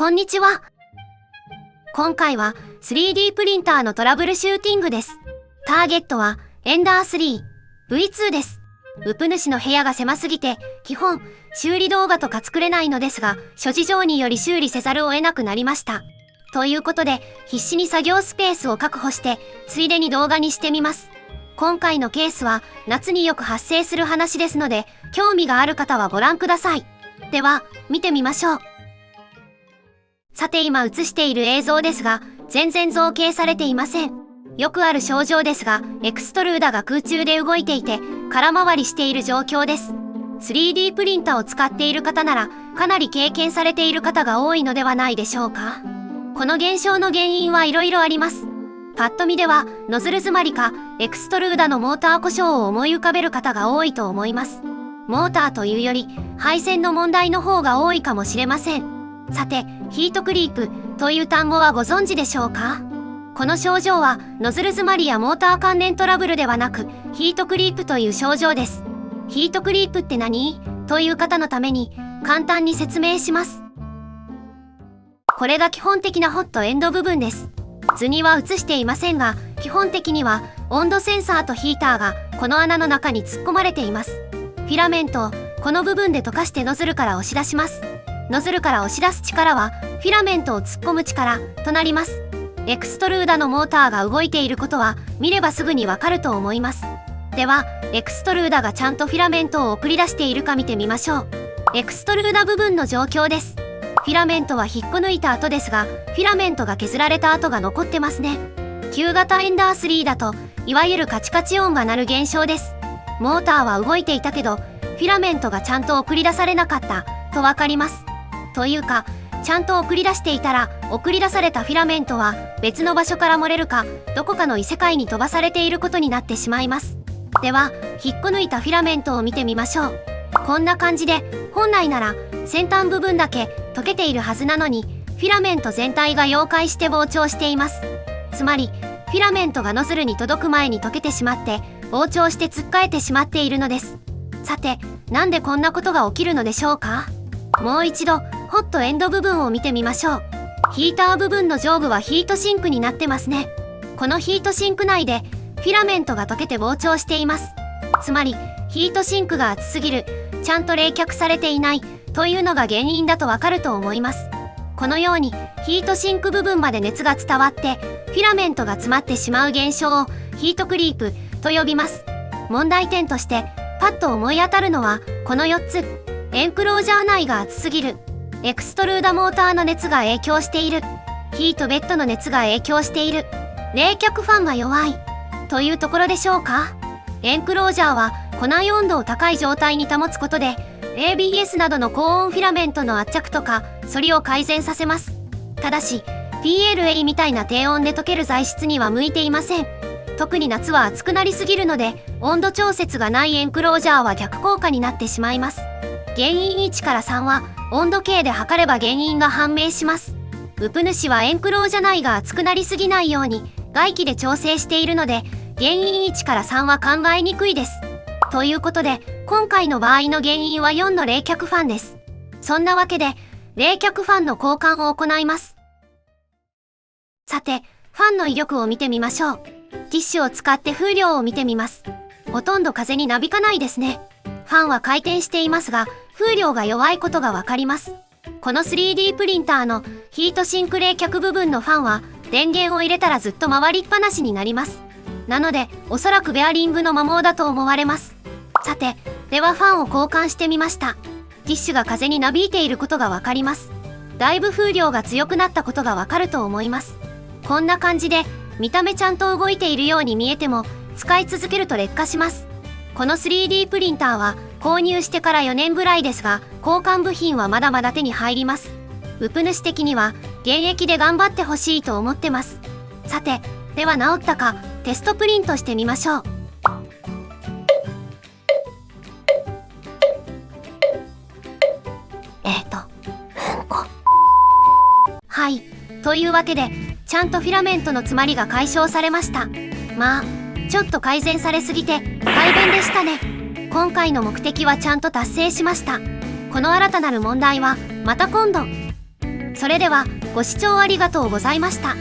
こんにちは。今回は 3D プリンターのトラブルシューティングです。ターゲットはエンダー 3V2 です。ウプ主の部屋が狭すぎて、基本修理動画とか作れないのですが、諸事情により修理せざるを得なくなりました。ということで、必死に作業スペースを確保して、ついでに動画にしてみます。今回のケースは夏によく発生する話ですので、興味がある方はご覧ください。では、見てみましょう。さて今映している映像ですが、全然造形されていません。よくある症状ですが、エクストルーダが空中で動いていて、空回りしている状況です。3D プリンターを使っている方なら、かなり経験されている方が多いのではないでしょうか。この現象の原因はいろいろあります。パッと見では、ノズル詰まりか、エクストルーダのモーター故障を思い浮かべる方が多いと思います。モーターというより、配線の問題の方が多いかもしれません。さて、ヒートクリープという単語はご存知でしょうか？この症状はノズル詰まりやモーター関連トラブルではなく、ヒートクリープという症状です。ヒートクリープって何？という方のために簡単に説明します。これが基本的なホットエンド部分です。図には映していませんが、基本的には温度センサーとヒーターがこの穴の中に突っ込まれています。フィラメントをこの部分で溶かしてノズルから押し出します。ノズルから押し出す力はフィラメントを突っ込む力となります。エクストルーダのモーターが動いていることは見ればすぐにわかると思います。では、エクストルーダがちゃんとフィラメントを送り出しているか見てみましょう。エクストルーダ部分の状況です。フィラメントは引っこ抜いた後ですが、フィラメントが削られた跡が残ってますね。旧型エンダー3だと、いわゆるカチカチ音が鳴る現象です。モーターは動いていたけど、フィラメントがちゃんと送り出されなかったとわかります。というか、ちゃんと送り出していたら、送り出されたフィラメントは別の場所から漏れるか、どこかの異世界に飛ばされていることになってしまいます。では、引っこ抜いたフィラメントを見てみましょう。こんな感じで、本来なら先端部分だけ溶けているはずなのに、フィラメント全体が溶解して膨張しています。つまり、フィラメントがノズルに届く前に溶けてしまって、膨張してつっかえてしまっているのです。さて、なんでこんなことが起きるのでしょうか？もう一度、ホットエンド部分を見てみましょう。ヒーター部分の上部はヒートシンクになってますね。このヒートシンク内でフィラメントが溶けて膨張しています。つまりヒートシンクが熱すぎる、ちゃんと冷却されていないというのが原因だとわかると思います。このようにヒートシンク部分まで熱が伝わってフィラメントが詰まってしまう現象をヒートクリープと呼びます。問題点としてパッと思い当たるのはこの4つ。エンクロージャー内が熱すぎる。エクストルーダモーターの熱が影響している。ヒートベッドの熱が影響している。冷却ファンが弱い。というところでしょうか。エンクロージャーは庫内温度を高い状態に保つことで ABS などの高温フィラメントの圧着とか反りを改善させます。ただし PLA みたいな低温で溶ける材質には向いていません。特に夏は暑くなりすぎるので温度調節がないエンクロージャーは逆効果になってしまいます。原因1から3は温度計で測れば原因が判明します。ウプ主はエンクロージャ内が熱くなりすぎないように外気で調整しているので原因1から3は考えにくいです。ということで今回の場合の原因は4の冷却ファンです。そんなわけで冷却ファンの交換を行います。さて、ファンの威力を見てみましょう。ティッシュを使って風量を見てみます。ほとんど風になびかないですね。ファンは回転していますが、風量が弱いことがわかります。この 3D プリンターのヒートシンク冷却部分のファンは電源を入れたらずっと回りっぱなしになります。なので、おそらくベアリングの摩耗だと思われます。さて、ではファンを交換してみました。ティッシュが風になびいていることがわかります。だいぶ風量が強くなったことがわかると思います。こんな感じで、見た目ちゃんと動いているように見えても、使い続けると劣化します。この 3D プリンターは購入してから4年ぐらいですが、交換部品はまだまだ手に入ります。ウプ主的には現役で頑張ってほしいと思ってます。さて、では治ったかテストプリントしてみましょう。はい、というわけでちゃんとフィラメントの詰まりが解消されました。まあちょっと改善されすぎて快便でしたね。今回の目的はちゃんと達成しました。この新たなる問題はまた今度。それではご視聴ありがとうございました。